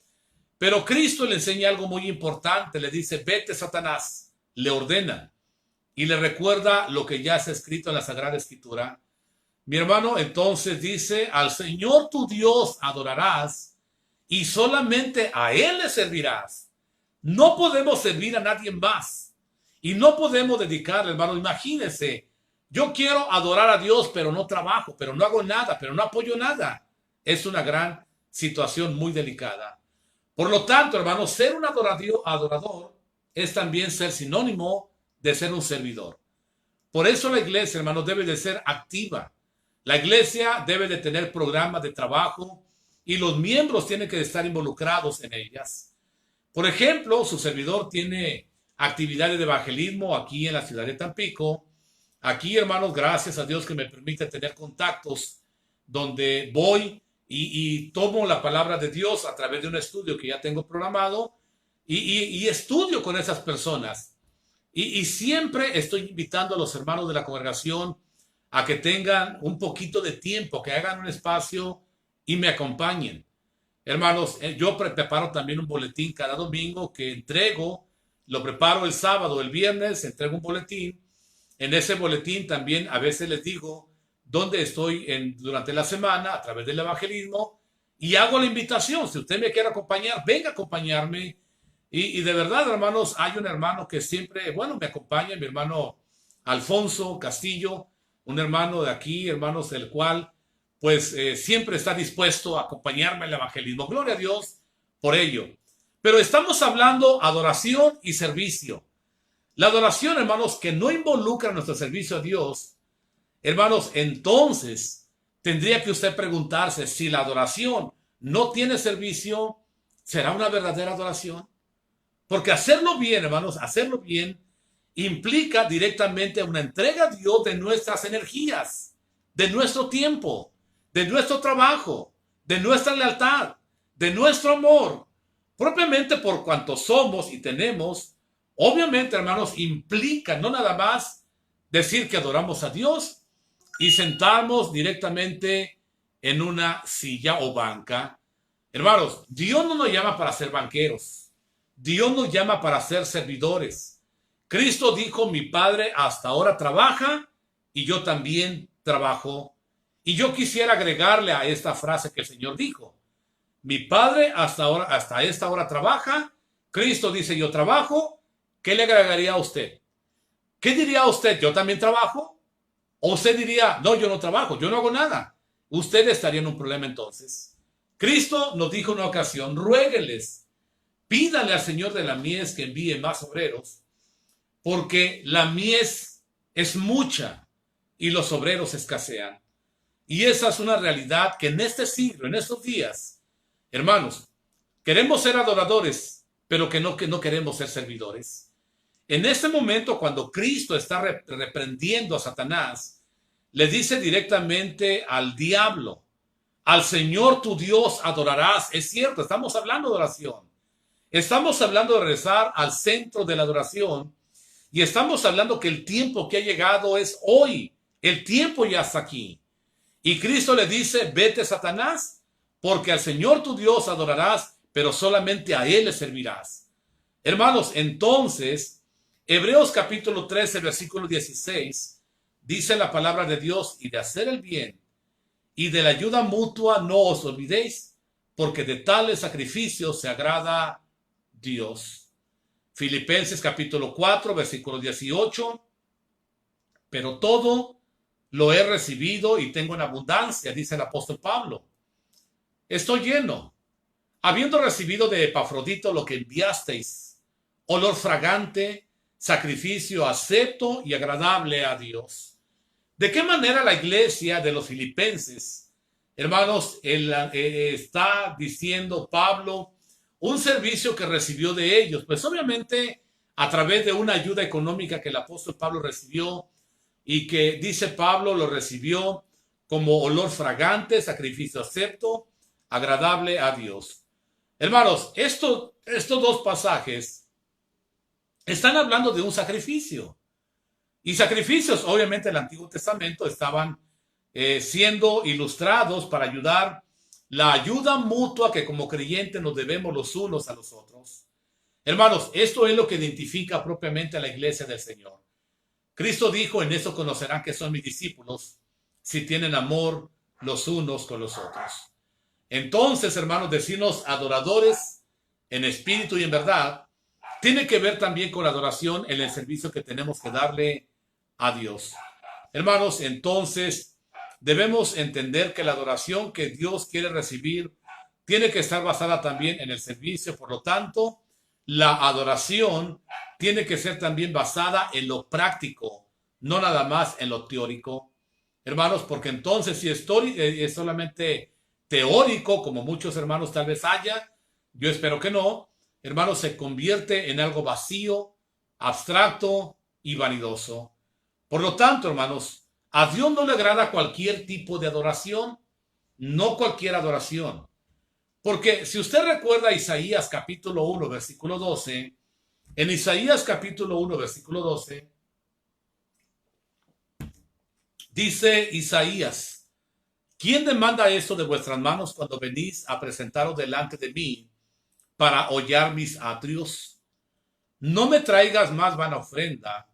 pero Cristo le enseña algo muy importante, le dice, vete, Satanás, le ordena y le recuerda lo que ya está escrito en la Sagrada Escritura. Mi hermano, entonces dice, al Señor tu Dios adorarás y solamente a Él le servirás. No podemos servir a nadie más y no podemos dedicarle, hermano. Imagínense, yo quiero adorar a Dios, pero no trabajo, pero no hago nada, pero no apoyo nada. Es una gran situación muy delicada. Por lo tanto, hermano, ser un adorador es también ser sinónimo de ser un servidor. Por eso la iglesia, hermano, debe de ser activa. La iglesia debe de tener programas de trabajo y los miembros tienen que estar involucrados en ellas. Por ejemplo, su servidor tiene actividades de evangelismo aquí en la ciudad de Tampico. Aquí, hermanos, gracias a Dios que me permite tener contactos donde voy y tomo la palabra de Dios a través de un estudio que ya tengo programado y estudio con esas personas. Y siempre estoy invitando a los hermanos de la congregación a que tengan un poquito de tiempo, que hagan un espacio y me acompañen. Hermanos, yo preparo también un boletín cada domingo que entrego, lo preparo el sábado, el viernes, entrego un boletín. En ese boletín también a veces les digo dónde estoy durante la semana a través del evangelismo y hago la invitación. Si usted me quiere acompañar, venga a acompañarme. Y de verdad, hermanos, hay un hermano que siempre, bueno, me acompaña, mi hermano Alfonso Castillo, un hermano de aquí, hermanos, el cual pues siempre está dispuesto a acompañarme al evangelismo. Gloria a Dios por ello. Pero estamos hablando adoración y servicio. La adoración, hermanos, que no involucra nuestro servicio a Dios, hermanos, entonces tendría que usted preguntarse si la adoración no tiene servicio, ¿será una verdadera adoración? Porque hacerlo bien, hermanos, hacerlo bien implica directamente una entrega a Dios de nuestras energías, de nuestro tiempo, de nuestro trabajo, de nuestra lealtad, de nuestro amor, propiamente por cuanto somos y tenemos. Obviamente, hermanos, implica no nada más decir que adoramos a Dios y sentarnos directamente en una silla o banca. Hermanos, Dios no nos llama para ser banqueros. Dios nos llama para ser servidores. Cristo dijo, mi Padre hasta ahora trabaja y yo también trabajo. Y yo quisiera agregarle a esta frase que el Señor dijo, mi Padre hasta esta hora trabaja. Cristo dice, yo trabajo. ¿Qué le agregaría a usted? ¿Qué diría usted? ¿Yo también trabajo? ¿O usted diría, no, yo no trabajo, yo no hago nada? Usted estaría en un problema entonces. Cristo nos dijo en una ocasión, ruégueles, pídale al Señor de la mies que envíe más obreros, porque la mies es mucha y los obreros escasean. Y esa es una realidad que en este siglo, en estos días, hermanos, queremos ser adoradores, pero que no queremos ser servidores. En este momento, cuando Cristo está reprendiendo a Satanás, le dice directamente al diablo, al Señor tu Dios adorarás. Es cierto, estamos hablando de oración. Estamos hablando de regresar al centro de la adoración y estamos hablando que el tiempo que ha llegado es hoy. El tiempo ya está aquí. Y Cristo le dice, vete, Satanás, porque al Señor tu Dios adorarás, pero solamente a Él le servirás. Hermanos, entonces, Hebreos capítulo 13, versículo 16, dice la palabra de Dios, y de hacer el bien y de la ayuda mutua no os olvidéis, porque de tales sacrificios se agrada Dios. Filipenses capítulo 4, versículo 18, pero todo lo he recibido y tengo en abundancia, dice el apóstol Pablo. Estoy lleno, habiendo recibido de Epafrodito lo que enviasteis, olor fragante, sacrificio acepto y agradable a Dios. ¿De qué manera la iglesia de los filipenses hermanos, está diciendo Pablo un servicio que recibió de ellos. Pues obviamente a través de una ayuda económica que el apóstol Pablo recibió y que dice Pablo lo recibió como olor fragante, sacrificio acepto, agradable a Dios. Hermanos, estos dos pasajes están hablando de un sacrificio. Y sacrificios, obviamente, en el Antiguo Testamento estaban siendo ilustrados para ayudar, la ayuda mutua que como creyentes nos debemos los unos a los otros. Hermanos, esto es lo que identifica propiamente a la iglesia del Señor. Cristo dijo, en eso conocerán que son mis discípulos, si tienen amor los unos con los otros. Entonces, hermanos, decirnos adoradores en espíritu y en verdad, tiene que ver también con la adoración en el servicio que tenemos que darle a Dios. Hermanos, entonces debemos entender que la adoración que Dios quiere recibir tiene que estar basada también en el servicio. Por lo tanto, la adoración tiene que ser también basada en lo práctico, no nada más en lo teórico. Hermanos, porque entonces si es solamente teórico, como muchos hermanos tal vez haya, yo espero que no, hermanos, se convierte en algo vacío, abstracto y vanidoso. Por lo tanto, hermanos, a Dios no le agrada cualquier tipo de adoración, no cualquier adoración. Porque si usted recuerda Isaías capítulo 1, versículo 12, en Isaías capítulo 1, versículo 12, dice Isaías, ¿quién demanda esto de vuestras manos cuando venís a presentaros delante de mí para hollar mis atrios? No me traigas más vana ofrenda,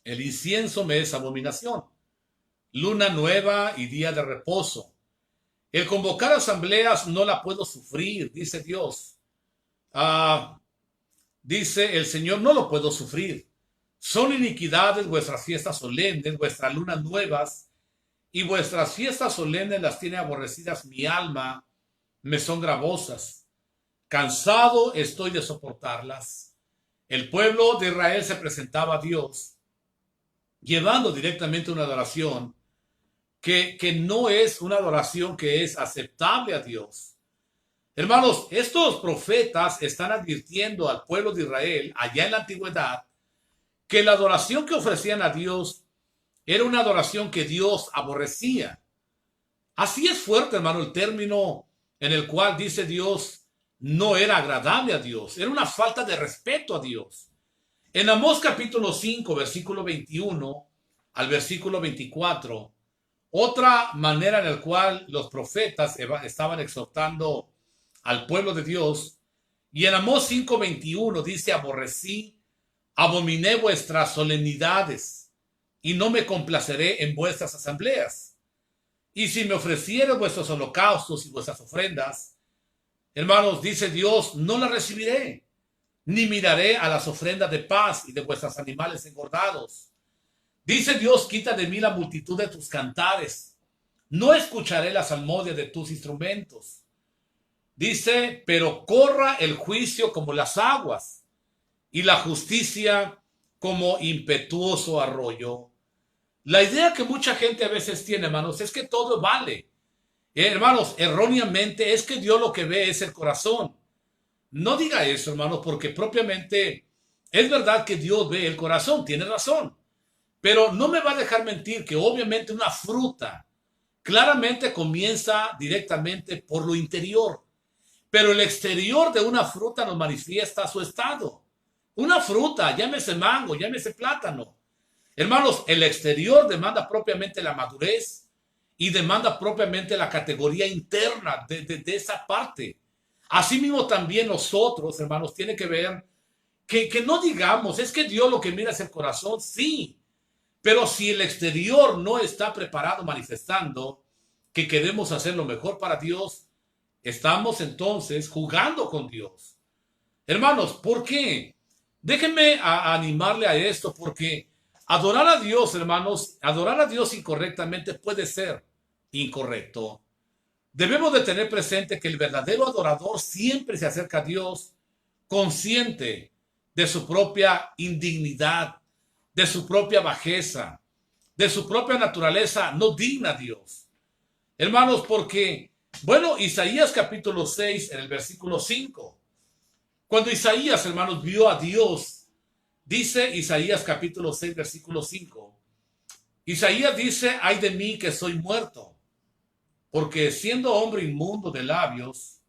el incienso me es abominación, luna nueva y día de reposo. El convocar asambleas no la puedo sufrir, dice Dios. Dice el Señor, no lo puedo sufrir. Son iniquidades vuestras fiestas solemnes, vuestras lunas nuevas y vuestras fiestas solemnes las tiene aborrecidas mi alma, me son gravosas. Cansado estoy de soportarlas. El pueblo de Israel se presentaba a Dios llevando directamente una adoración que no es una adoración que es aceptable a Dios. Hermanos, estos profetas están advirtiendo al pueblo de Israel allá en la antigüedad que la adoración que ofrecían a Dios era una adoración que Dios aborrecía. Así es fuerte, hermano, el término en el cual dice Dios no era agradable a Dios, era una falta de respeto a Dios. En Amós capítulo 5, versículo 21 al versículo 24, otra manera en la cual los profetas estaban exhortando al pueblo de Dios, y en Amós 5:21 dice, aborrecí, abominé vuestras solemnidades, y no me complaceré en vuestras asambleas. Y si me ofrecieran vuestros holocaustos y vuestras ofrendas, hermanos, dice Dios, no las recibiré, ni miraré a las ofrendas de paz y de vuestros animales engordados. Dice Dios, quita de mí la multitud de tus cantares, no escucharé la salmodia de tus instrumentos. Dice, pero corra el juicio como las aguas y la justicia como impetuoso arroyo. La idea que mucha gente a veces tiene, hermanos, es que todo vale. Hermanos, erróneamente es que Dios lo que ve es el corazón. No diga eso, hermanos, porque propiamente es verdad que Dios ve el corazón, tiene razón. Pero no me va a dejar mentir que obviamente una fruta claramente comienza directamente por lo interior. Pero el exterior de una fruta nos manifiesta su estado. Una fruta, llámese mango, llámese plátano. Hermanos, el exterior demanda propiamente la madurez y demanda propiamente la categoría interna de esa parte. Asimismo también nosotros, hermanos, tiene que ver que no digamos, es que Dios lo que mira es el corazón, sí. Pero si el exterior no está preparado manifestando que queremos hacer lo mejor para Dios, estamos entonces jugando con Dios. Hermanos, ¿por qué? Déjenme animarle a esto, porque adorar a Dios, hermanos, adorar a Dios incorrectamente puede ser incorrecto. Debemos de tener presente que el verdadero adorador siempre se acerca a Dios consciente de su propia indignidad, de su propia bajeza, de su propia naturaleza no digna a Dios. Hermanos, porque, bueno, Isaías capítulo 6 en el versículo 5. Cuando Isaías, hermanos, vio a Dios, dice Isaías capítulo 6 versículo 5. Isaías dice, ay de mí que soy muerto, porque siendo hombre inmundo de labios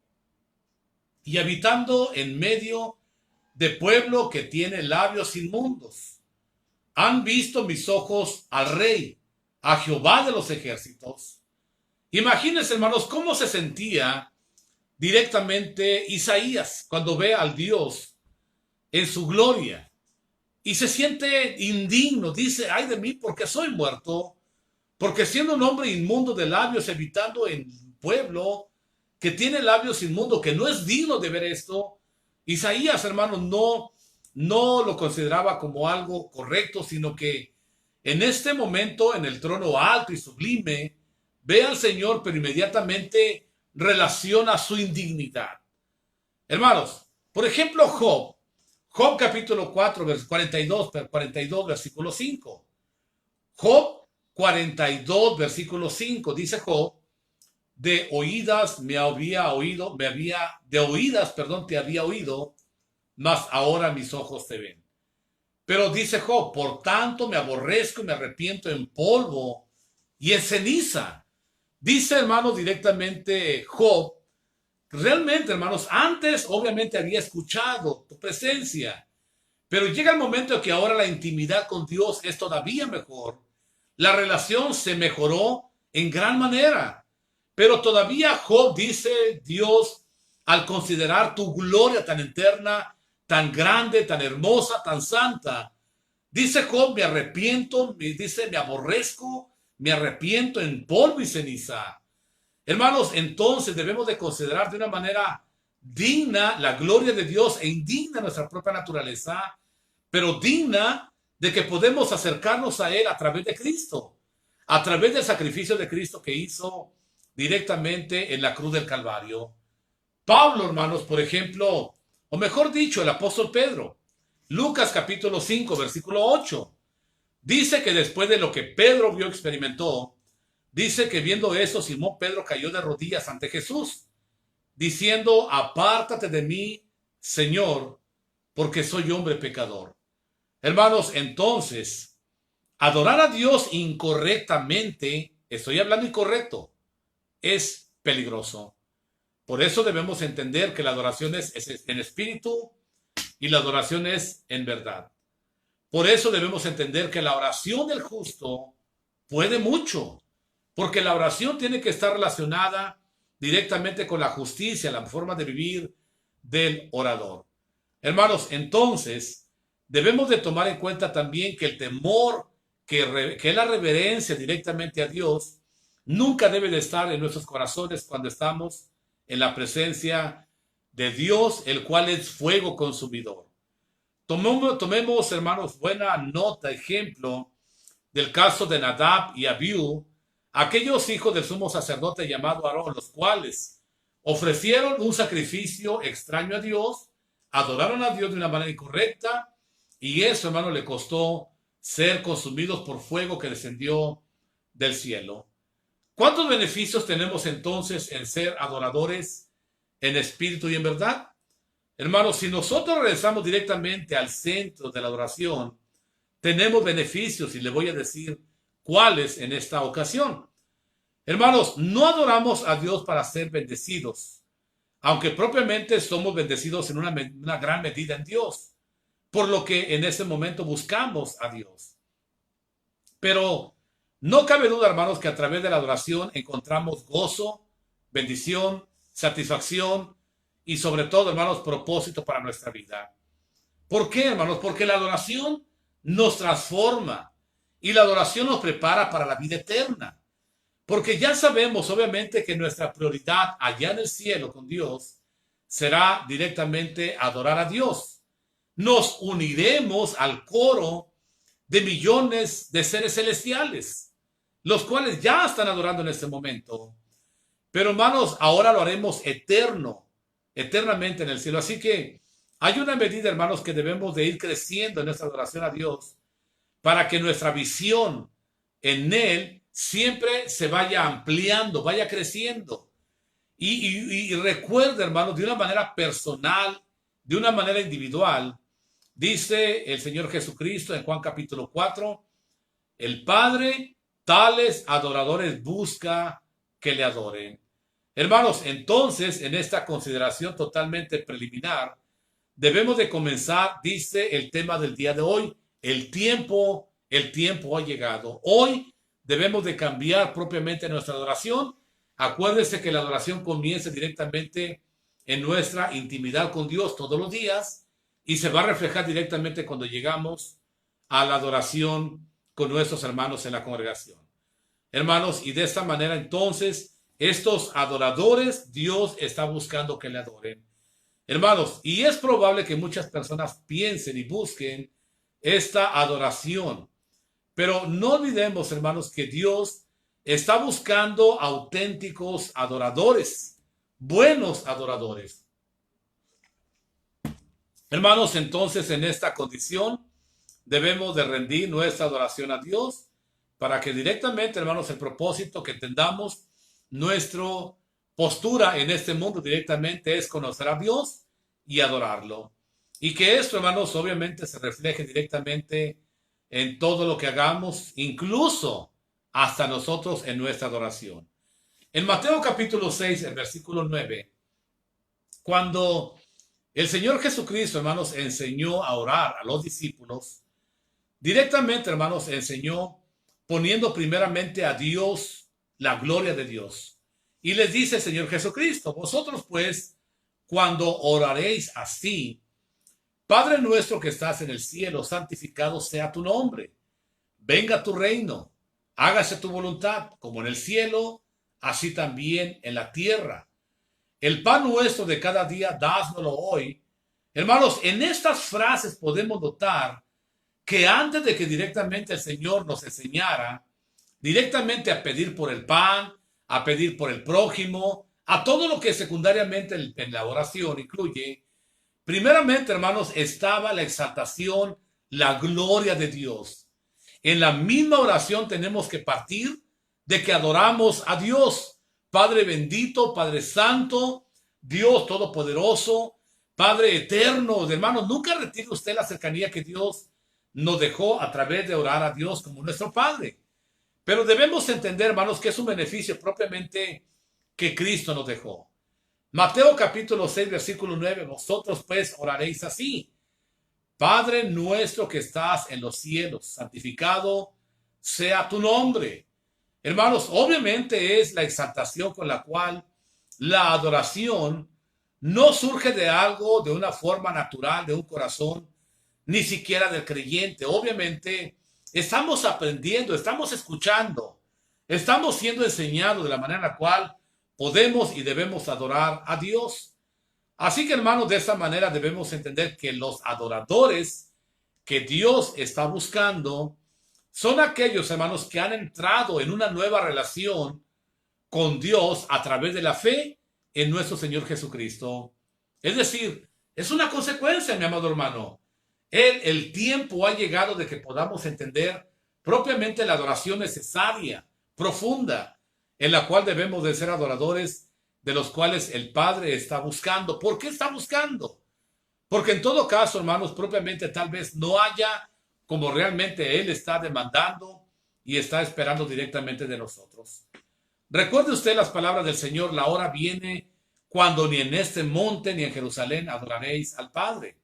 y habitando en medio de pueblo que tiene labios inmundos, han visto mis ojos al Rey, a Jehová de los ejércitos. Imagínense, hermanos, cómo se sentía directamente Isaías cuando ve al Dios en su gloria y se siente indigno. Dice, ay de mí porque soy muerto, porque siendo un hombre inmundo de labios, habitando en pueblo que tiene labios inmundos, que no es digno de ver esto. Isaías, hermanos, no lo consideraba como algo correcto, sino que en este momento, en el trono alto y sublime, ve al Señor, pero inmediatamente relaciona su indignidad. Hermanos, por ejemplo, Job capítulo 4, 42, versículo 5. Job 42, versículo 5, dice Job, de oídas te había oído, mas ahora mis ojos te ven. Pero dice Job, por tanto me aborrezco y me arrepiento en polvo y en ceniza. Dice, hermanos, directamente Job, realmente, hermanos, antes obviamente había escuchado tu presencia, pero llega el momento que ahora la intimidad con Dios es todavía mejor. La relación se mejoró en gran manera, pero todavía Job dice, Dios, al considerar tu gloria tan eterna, tan grande, tan hermosa, tan santa, dice Job, me arrepiento, dice, me aborrezco, me arrepiento en polvo y ceniza. Hermanos, entonces debemos de considerar de una manera digna la gloria de Dios e indigna nuestra propia naturaleza, pero digna de que podemos acercarnos a Él a través de Cristo, a través del sacrificio de Cristo que hizo directamente en la cruz del Calvario. Pablo, hermanos, por ejemplo, o mejor dicho, el apóstol Pedro, Lucas capítulo 5, versículo 8, dice que después de lo que Pedro vio, experimentó, dice que viendo eso, Simón Pedro cayó de rodillas ante Jesús, diciendo, apártate de mí, Señor, porque soy hombre pecador. Hermanos, entonces, adorar a Dios incorrectamente, estoy hablando incorrecto, es peligroso. Por eso debemos entender que la adoración es en espíritu y la adoración es en verdad. Por eso debemos entender que la oración del justo puede mucho, porque la oración tiene que estar relacionada directamente con la justicia, la forma de vivir del orador. Hermanos, entonces debemos de tomar en cuenta también que el temor, que es la reverencia directamente a Dios, nunca debe de estar en nuestros corazones cuando estamos en la presencia de Dios, el cual es fuego consumidor. Tomemos, hermanos, buena nota, ejemplo del caso de Nadab y Abiú, aquellos hijos del sumo sacerdote llamado Aarón, los cuales ofrecieron un sacrificio extraño a Dios, adoraron a Dios de una manera incorrecta, y eso, hermano, le costó ser consumidos por fuego que descendió del cielo. ¿Cuántos beneficios tenemos entonces en ser adoradores en espíritu y en verdad? Hermanos, si nosotros regresamos directamente al centro de la adoración, tenemos beneficios y le voy a decir cuáles en esta ocasión. Hermanos, no adoramos a Dios para ser bendecidos, aunque propiamente somos bendecidos en una gran medida en Dios, por lo que en ese momento buscamos a Dios. Pero no cabe duda, hermanos, que a través de la adoración encontramos gozo, bendición, satisfacción y sobre todo, hermanos, propósito para nuestra vida. ¿Por qué, hermanos? Porque la adoración nos transforma y la adoración nos prepara para la vida eterna. Porque ya sabemos, obviamente, que nuestra prioridad allá en el cielo con Dios será directamente adorar a Dios. Nos uniremos al coro de millones de seres celestiales, los cuales ya están adorando en este momento. Pero hermanos, ahora lo haremos eternamente en el cielo. Así que hay una medida, hermanos, que debemos de ir creciendo en nuestra adoración a Dios para que nuestra visión en Él siempre se vaya ampliando, vaya creciendo. Y recuerda, hermanos, de una manera personal, de una manera individual, dice el Señor Jesucristo en Juan capítulo 4, el Padre tales adoradores busca que le adoren. Hermanos, entonces, en esta consideración totalmente preliminar, debemos de comenzar, dice el tema del día de hoy, el tiempo ha llegado. Hoy debemos de cambiar propiamente nuestra adoración. Acuérdese que la adoración comienza directamente en nuestra intimidad con Dios todos los días y se va a reflejar directamente cuando llegamos a la adoración con nuestros hermanos en la congregación. Hermanos, y de esta manera entonces, estos adoradores, Dios está buscando que le adoren. Hermanos, y es probable que muchas personas piensen y busquen esta adoración, pero no olvidemos, hermanos, que Dios está buscando auténticos adoradores, buenos adoradores. Hermanos, entonces en esta condición debemos de rendir nuestra adoración a Dios para que directamente, hermanos, el propósito que tengamos, nuestra postura en este mundo directamente es conocer a Dios y adorarlo. Y que esto, hermanos, obviamente se refleje directamente en todo lo que hagamos, incluso hasta nosotros en nuestra adoración. En Mateo capítulo 6, el versículo 9, cuando el Señor Jesucristo, hermanos, enseñó a orar a los discípulos, directamente, hermanos, enseñó poniendo primeramente a Dios, la gloria de Dios. Y les dice el Señor Jesucristo, vosotros pues, cuando oraréis así, Padre nuestro que estás en el cielo, santificado sea tu nombre. Venga tu reino, hágase tu voluntad, como en el cielo, así también en la tierra. El pan nuestro de cada día, dásnoslo hoy. Hermanos, en estas frases podemos notar que antes de que directamente el Señor nos enseñara directamente a pedir por el pan, a pedir por el prójimo, a todo lo que secundariamente en la oración incluye, primeramente, hermanos, estaba la exaltación, la gloria de Dios. En la misma oración tenemos que partir de que adoramos a Dios, Padre bendito, Padre santo, Dios todopoderoso, Padre eterno. Hermanos, nunca retire usted la cercanía que Dios nos dejó a través de orar a Dios como nuestro Padre. Pero debemos entender, hermanos, que es un beneficio propiamente que Cristo nos dejó. Mateo capítulo 6, versículo 9, vosotros pues oraréis así. Padre nuestro que estás en los cielos, santificado sea tu nombre. Hermanos, obviamente es la exaltación con la cual la adoración no surge de algo, de una forma natural, de un corazón, ni siquiera del creyente. Obviamente estamos aprendiendo, estamos escuchando, estamos siendo enseñados de la manera en la cual podemos y debemos adorar a Dios. Así que, hermanos, de esta manera debemos entender que los adoradores que Dios está buscando son aquellos, hermanos, que han entrado en una nueva relación con Dios a través de la fe en nuestro Señor Jesucristo. Es decir, es una consecuencia, mi amado hermano. El tiempo ha llegado de que podamos entender propiamente la adoración necesaria, profunda, en la cual debemos de ser adoradores de los cuales el Padre está buscando. ¿Por qué está buscando? Porque en todo caso, hermanos, propiamente tal vez no haya como realmente Él está demandando y está esperando directamente de nosotros. Recuerde usted las palabras del Señor, la hora viene cuando ni en este monte ni en Jerusalén adoraréis al Padre.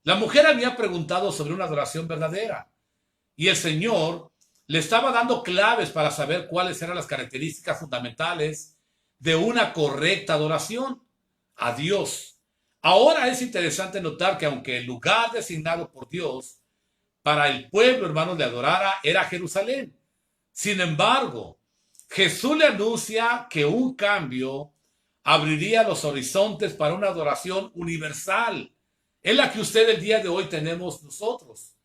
La mujer había preguntado sobre una adoración verdadera y el Señor le estaba dando claves para saber cuáles eran las características fundamentales de una correcta adoración a Dios. Ahora es interesante notar que aunque el lugar designado por Dios para el pueblo, hermanos, de adorara era Jerusalén. Sin embargo, Jesús le anuncia que un cambio abriría los horizontes para una adoración universal. Es la que usted el día de hoy tenemos nosotros.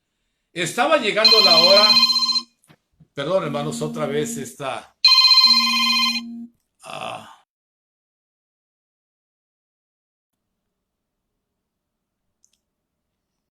Estaba llegando la hora. Perdón, hermanos, otra vez está.